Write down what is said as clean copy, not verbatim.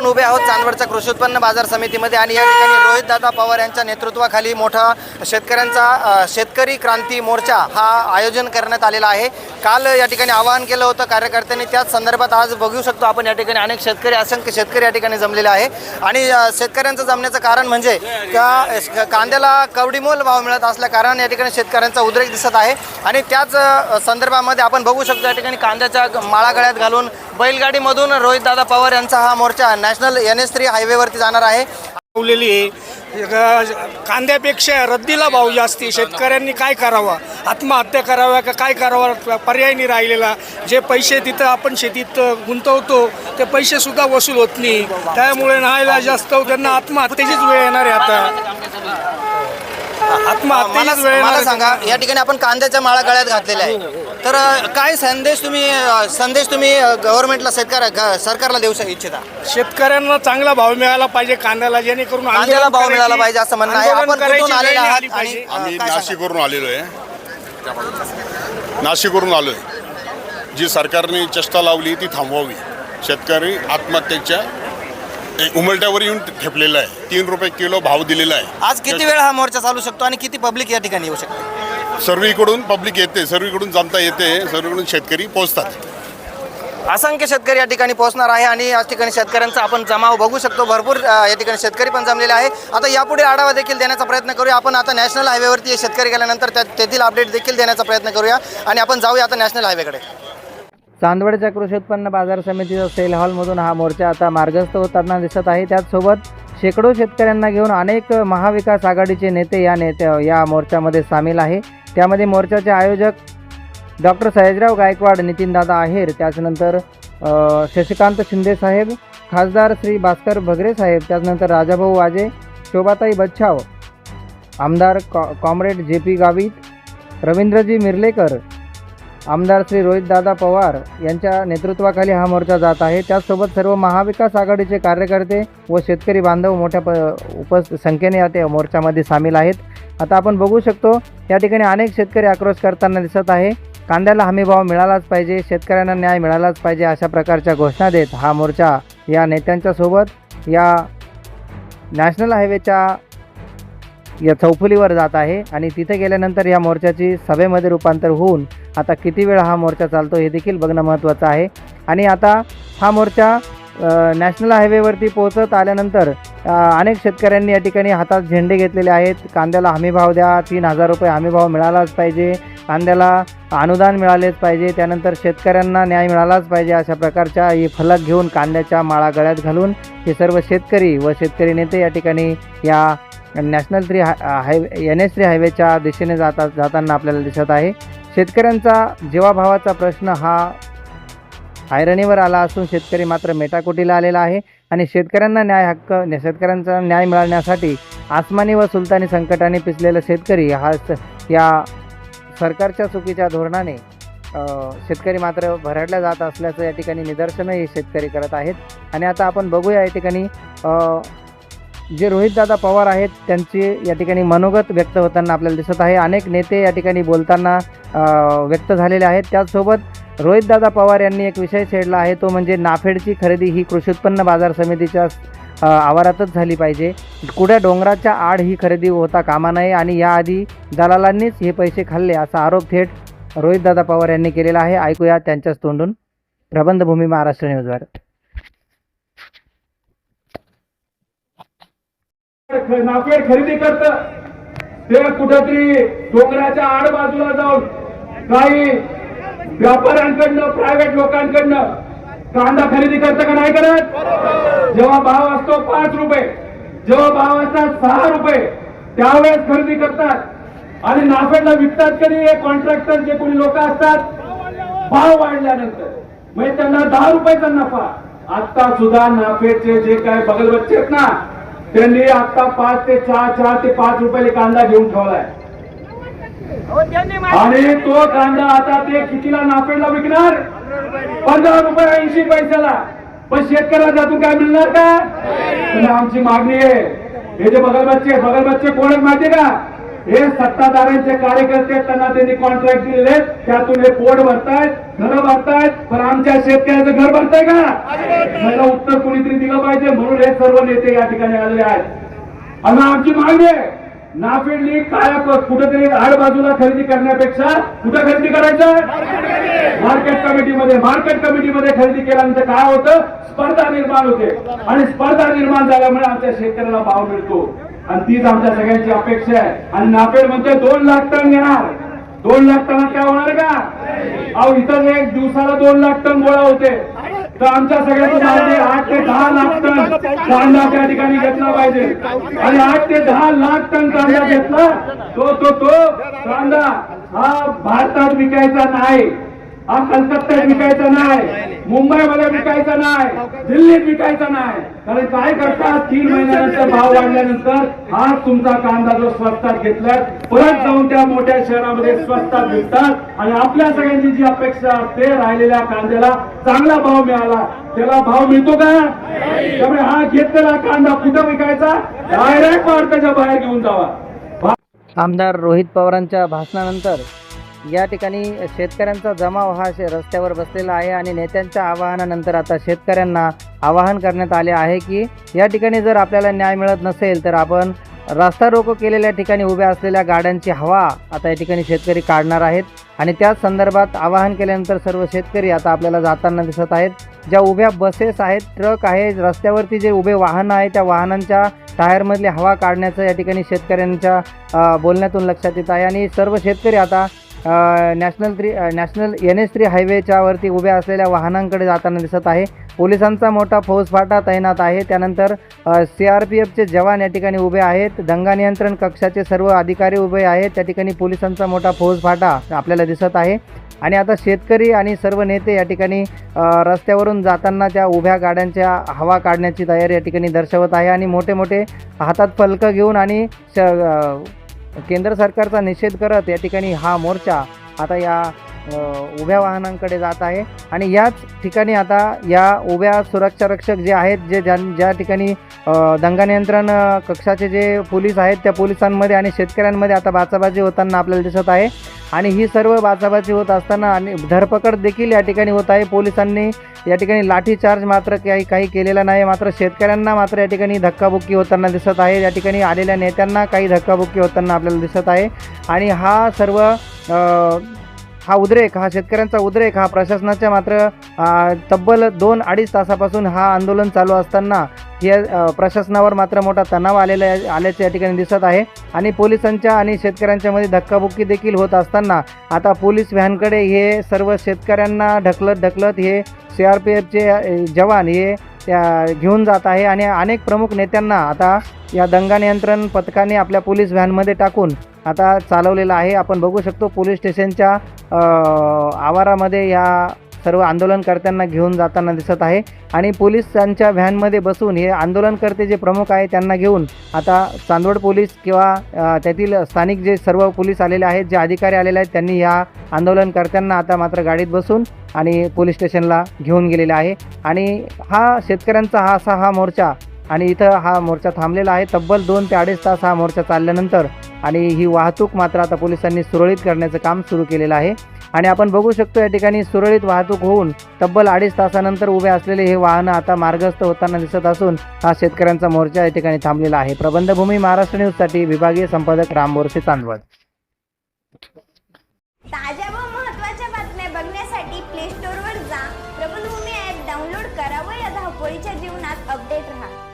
आपण उभे आहोत चांदवडच्या कृषी उत्पन्न बाजार समितीमध्ये आणि या ठिकाणी रोहितदादा पवार यांच्या नेतृत्वाखाली मोठा शेतकऱ्यांचा शेतकरी क्रांती मोर्चा हा आयोजन करण्यात आलेला आहे। काल या ठिकाणी आवाहन केलं होतं कार्यकर्त्यांनी, त्याच संदर्भात आज बघू शकतो आपण या ठिकाणी अनेक शेतकरी, असंख्य शेतकरी या ठिकाणी जमलेले आहे आणि शेतकऱ्यांचं जमण्याचं कारण म्हणजे कांद्याला कवडीमोल भाव मिळत असल्या कारण या ठिकाणी शेतकऱ्यांचा उद्रेक दिसत आहे आणि त्याच संदर्भामध्ये आपण बघू शकतो या ठिकाणी कांद्याच्या माळा गळ्यात घालून बैलगाडीमधून रोहितदादा पवार यांचा हा मोर्चा नॅशनल NH3 हायवेवरती जाणार आहे। कांद्यापेक्षा रद्दीला भाव जास्ती, शेतकऱ्यांनी काय करावं, आत्महत्या कराव्या का काय करावं पर्याय नाही राहिलेला। जे पैसे तिथं आपण शेतीत गुंतवतो ते पैसे सुद्धा वसूल होत नाही, त्यामुळे नाहीला जास्त त्यांना आत्महत्येचीच वेळ येणार आहे। आता मला सांगा, या ठिकाणी आपण कांद्याच्या माळा गळ्यात घातलेल्या आहे, तर काय संदेश तुम्ही गव्हर्नमेंटला सरकारला देऊ इच्छिता? शेतकऱ्यांना चांगला भाव मिळाला पाहिजे कांद्याला, जेणेकरून कांद्याला भाव मिळाला पाहिजे असं म्हणणं आहे। आपण कुठून आलेले आहात? आणि आम्ही नाशिकवरून आलेलो आहे, नाशिकवरून आलोय। जी सरकारने चेष्टा लावली ती थांबवावी। शेतकरी आत्महत्येच्या उमलट्यावर येऊन ठेपलेला आहे। 3 रुपये किलो भाव दिलेला आहे। आज किती वेळ हा मोर्चा चालू शकतो आणि किती पब्लिक या ठिकाणी येऊ शकते? सर्वीकडून पब्लिक येते, सर्वीकडून जनता येते, सर्वीकडून शेतकरी पोहोचतात। असंख्य शेतकरी या ठिकाणी पोहोचणार आहे आणि या ठिकाणी शेतकऱ्यांचा आपण जमाव बघू शकतो। भरपूर या ठिकाणी शेतकरी पण जमलेले आहे। आता यापुढे आढावा देखील देण्याचा प्रयत्न करूया आपण। आता नॅशनल हायवेवरती शेतकरी गेल्यानंतर तेथील अपडेट देखील देण्याचा प्रयत्न करूया आणि आपण जाऊया आता नॅशनल हायवेकडे। चांदवडच्या कृषी उत्पन्न बाजार समितीच्या सेल हॉलमधून हा मोर्चा आता मार्गस्थ होताना दिसत आहे। त्याचसोबत शेकडो शेतकऱ्यांना घेऊन अनेक महाविकास आघाडीचे नेते या मोर्चामध्ये सामील आहे। त्यामध्ये मोर्चाचे आयोजक डॉक्टर सयाजीराव गायकवाड, नितीनदादा आहेर, त्याच्यानंतर शशिकांत शिंदे साहेब, खासदार श्री भास्कर भगरे साहेब, त्याच्यानंतर राजाभाऊ वाजे, शोभाताई बच्छाव, आमदार कॉम्रेड JP गावित, रवींद्रजी मिर्लेकर, आमदार श्री रोहितदादा पवार यांच्या नेतृत्वाखाली हा मोर्चा जात आहे। त्याचसोबत सर्व महाविकास आघाडीचे कार्यकर्ते व शेतकरी बांधव मोठ्या संख्येने या मोर्चामध्ये सामील आहेत। आता आपण बघू शकतो या ठिकाणी अनेक शेतकरी आक्रोश करताना दिसत आहे। कांद्याला हमीभाव मिळालाच पाहिजे, शेतकऱ्यांना न्याय मिळालाच पाहिजे अशा प्रकारच्या घोषणा देत हा मोर्चा या नेत्यांच्या सोबत या नॅशनल हायवेच्या या चौफुलीवर जात आहे आणि तिथे गेल्यानंतर या मोर्चाची सभेमध्ये रूपांतर होऊन आता किती वेळ हा मोर्चा चालतो हे देखील बघणं महत्त्वाचं आहे। आणि आता हा मोर्चा नॅशनल हायवेवरती पोहोचत आल्यानंतर अनेक शेतकऱ्यांनी या ठिकाणी हातात झेंडे घेतलेले आहेत। कांद्याला हमीभाव द्या, 3000 रुपये हमीभाव मिळालाच पाहिजे, कांद्याला अनुदान मिळालेच पाहिजे, त्यानंतर शेतकऱ्यांना न्याय मिळालाच पाहिजे अशा प्रकारच्या हे फलक घेऊन कांद्याच्या माळा गळ्यात घालून हे सर्व शेतकरी व शेतकरी नेते या ठिकाणी या नॅशनल NH3 हायवेच्या दिशेने जाताना आपल्याला दिसत आहे। शेतकऱ्यांचा जीवाभावाचा प्रश्न हा ऐरणीवर आला असून शेतकरी मात्र मेटाकुटीला आलेला आहे आणि शेतकऱ्यांचा न्याय मिळवण्यासाठी आसमानी व सुलतानी संकटाने पिचलेला शेतकरी हा या सरकारच्या चुकीच्या धोरणाने शेतकरी मात्र भरडल्या जात असल्याचं या ठिकाणी निदर्शनही शेतकरी करत आहेत। आणि आता आपण बघूया या ठिकाणी जे रोहितदादा पवार आहेत त्यांचे या ठिकाणी मनोगत व्यक्त होताना आपल्याला दिसत आहे। अनेक नेते या ठिकाणी बोलताना व्यक्त झालेले आहेत। त्याचसोबत रोहितदादा पवार यांनी एक विषय छेडला आहे, तो म्हणजे नाफेडची खरेदी ही कृषी उत्पन्न बाजार समितीच्या आवारातच झाली पाहिजे, कुठ्या डोंगराच्या आड ही खरेदी होता कामा नये आणि याआधी दलालांनीच हे पैसे खाल्ले असा आरोप थेट रोहितदादा पवार यांनी केलेला आहे। ऐकूया त्यांच्याच तोंडून। प्रबंधभूमी महाराष्ट्र न्यूजवर। नाफेड खरेदी करत ते कुठेतरी डोंगराच्या आड बाजूला जाऊन काही व्यापाऱ्यांकडनं, प्रायव्हेट लोकांकडनं कांदा खरेदी करतं का नाही करत? जेव्हा भाव असतो 5 रुपये, जेव्हा भाव असतात 6 रुपये त्यावेळेस खरेदी करतात आणि नाफेडला विकतात कधी? हे कॉन्ट्रॅक्टर जे कोणी लोक असतात भाव वाढल्यानंतर म्हणजे त्यांना 10 रुपयाचा नफा। आता सुद्धा नाफेडचे जे काय बगलबच्चे आहेत ना त्यांनी आता 5 ते 4 ते 5 रुपयाला कांदा घेऊन ठेवलाय आणि तो कांदा आता ते कितीला नाफेडला विकणार? 15 रुपये 80 पैशाला। पण शेतकऱ्याला त्यातून काय मिळणार का? आमची मागणी आहे हे जे बगलबच्चे कोण आहेत माहितीये का? हे सत्ताधाऱ्यांचे कार्यकर्ते, त्यांना त्यांनी कॉन्ट्रॅक्ट दिलेले, त्यातून हे पोट भरतायत, घर भरतायत, पण आमच्या शेतकऱ्याचं घर भरताय का? मला उत्तर कोणीतरी दिलं पाहिजे, म्हणून हे सर्व नेते या ठिकाणी आलेले आहेत. आणि आमची मागणी आहे, नाफेडनी काय कुठेतरी आड बाजूला खरेदी करण्यापेक्षा कुठं खरेदी करायचं? मार्केट कमिटीमध्ये खरेदी केल्यानंतर काय होतं? स्पर्धा निर्माण होते, आणि स्पर्धा निर्माण झाल्यामुळे आमच्या शेतकऱ्याला भाव मिळतो, आणि तीच आमच्या सगळ्यांची अपेक्षा आहे. आणि नाफेड म्हणते 2 लाख टन घेणार. 2 लाख टनात काय होणार का? अहो इथं एक दिवसाला 2 लाख टन गोळा होते, तर आमच्या सगळ्यांची मागणी 8 ते 10 लाख टन कांदा त्या ठिकाणी घेतला पाहिजे. आणि 8 ते 10 लाख टन कांदा घेतला तो कांदा हा भारतात विकायचा नाही, हा कलकत्त्यात विकायचा नाही, मुंबईमध्ये विकायचा नाही, दिल्लीत विकायचा नाही. कारण काय करतात, 3 महिन्यानंतर भाव वाढल्यानंतर हा तुमचा कांदा जो स्वस्तात घेतलाय परत जाऊन त्या मोठ्या शहरामध्ये स्वस्तात विकतात. आणि आपल्या सगळ्यांची जी अपेक्षा असते, राहिलेल्या कांद्याला चांगला भाव मिळाला, त्याला भाव मिळतो का? त्यामुळे हा घेतलेला कांदा कुठं विकायचा? डायरेक्ट भारताच्या बाहेर घेऊन जावा. आमदार रोहित पवारांच्या भाषणानंतर या ठिकाणी शेतकऱ्यांचा जमाव हा रस्त्यावर बसलेला आहे आणि नेत्यांच्या आवाहनानंतर आता शेतकऱ्यांना आवाहन करण्यात आले आहे की या ठिकाणी जर आपल्याला न्याय मिळत नसेल तर आपण रस्ता रोको केलेल्या ठिकाणी उभ्या असलेल्या गाड्यांची हवा आता या ठिकाणी शेतकरी काढणार आहेत. आणि त्याच संदर्भात आवाहन केल्यानंतर सर्व शेतकरी आता आपल्याला जाताना दिसत आहेत. ज्या उभ्या बसेस आहेत, ट्रक आहे, रस्त्यावरती जे उभे वाहनं आहे, त्या वाहनांच्या टायरमधली हवा काढण्याचं या ठिकाणी शेतकऱ्यांच्या बोलण्यातून लक्षात येत आहे. आणि सर्व शेतकरी आता नॅशनल NH3 हायवेच्या वरती उभ्या असलेल्या वाहनांकडे जाताना दिसत आहे. पोलिसांचा मोठा फौजफाटा तैनात आहे. त्यानंतर CRPFचे जवान या ठिकाणी उभे आहेत. दंगा नियंत्रण कक्षाचे सर्व अधिकारी उभे आहेत. त्या ठिकाणी पोलिसांचा मोठा फौजफाटा आपल्याला दिसत आहे. आणि आता शेतकरी आणि सर्व नेते या ठिकाणी रस्त्यावरून जाताना त्या उभ्या गाड्यांच्या हवा काढण्याची तयारी या ठिकाणी दर्शवत आहे. आणि मोठे मोठे हातात फलकं घेऊन आणि केंद्र सरकारचा निषेध करत या ठिकाणी हा मोर्चा आता या उभ्या वाहनांकडे जात आहे. आणि याच ठिकाणी आता या उभ्या सुरक्षा रक्षक जे आहेत, ज्या ठिकाणी दंगा नियंत्रण कक्षाचे जे पोलीस आहेत, त्या पोलिसांमध्ये आणि शेतकऱ्यांमध्ये आता बाचाबाची होताना आपल्याला दिसत आहे. आणि ही सर्व बाचाबाची होत असताना आणि धरपकड देखील या ठिकाणी होत आहे. पोलिसांनी या ठिकाणी लाठीचार्ज मात्र काही केलेला नाही, मात्र शेतकऱ्यांना मात्र या ठिकाणी धक्काबुक्की होताना दिसत आहे. या ठिकाणी आलेल्या नेत्यांना काही धक्काबुक्की होताना आपल्याला दिसत आहे. आणि हा सर्व हा उद्रेक, हा शेतकऱ्यांचा उद्रेक हा प्रशासनाच्या मात्र तब्बल 2-2.5 तासापासून हा आंदोलन चालू असताना या प्रशासनावर मात्र मोठा तणाव आल्याचे या ठिकाणी दिसत आहे. आणि पोलिसांच्या आणि शेतकऱ्यांच्यामध्ये धक्काबुक्की देखील होत असताना आता पोलीस व्हॅनकडे हे सर्व शेतकऱ्यांना ढकलत हे CRPFचे जवान हे घेऊन जात आहे. आणि अनेक प्रमुख नेत्यांना आता या दंगा नियंत्रण पथकाने आपल्या पोलीस व्हॅनमध्ये टाकून आता चालवलेलं आहे. आपण बघू शकतो पोलीस स्टेशनच्या आवारामध्ये या सर्व आंदोलनकर्त्यांना घेऊन जाताना दिसत आहे. आणि पोलिसांच्या व्हॅनमध्ये बसून हे आंदोलनकर्ते जे प्रमुख आहे त्यांना घेऊन आता चांदवड पोलीस किंवा त्यातील स्थानिक जे सर्व पोलीस आलेले आहेत, जे अधिकारी आलेले आहेत, त्यांनी या आंदोलनकर्त्यांना आता मात्र गाडीत बसून आणि पोलीस स्टेशनला घेऊन गेलेले आहे. आणि हा शेतकऱ्यांचा हा मोर्चा आणि इथं हा मोर्चा थांबलेला आहे. तब्बल 2 ते 2.5 तास हा मोर्चा चालल्यानंतर आणि ही वाहतूक मात्र आता पोलिसांनी सुरळीत करण्याचं काम सुरू केलेलं आहे. आणि आपण बघू शकतो या ठिकाणी सुरळीत वाहतूक होऊन तब्बल 2.5 तासानंतर उभे असलेले हे वाहनं आता मार्गस्थ होताना दिसत असून हा शेतकऱ्यांचा मोर्चा या ठिकाणी थांबलेला आहे. प्रबंधभूमी महाराष्ट्र न्यूजसाठी विभागीय संपादक राम बोरसे, चांदवड. ताज्या व महत्त्वाच्या बातम्या बघण्यासाठी प्ले स्टोअरवर जा, प्रबंधभूमी ॲप डाउनलोड करा व या धावपळीच्या जीवनात अपडेट रहा.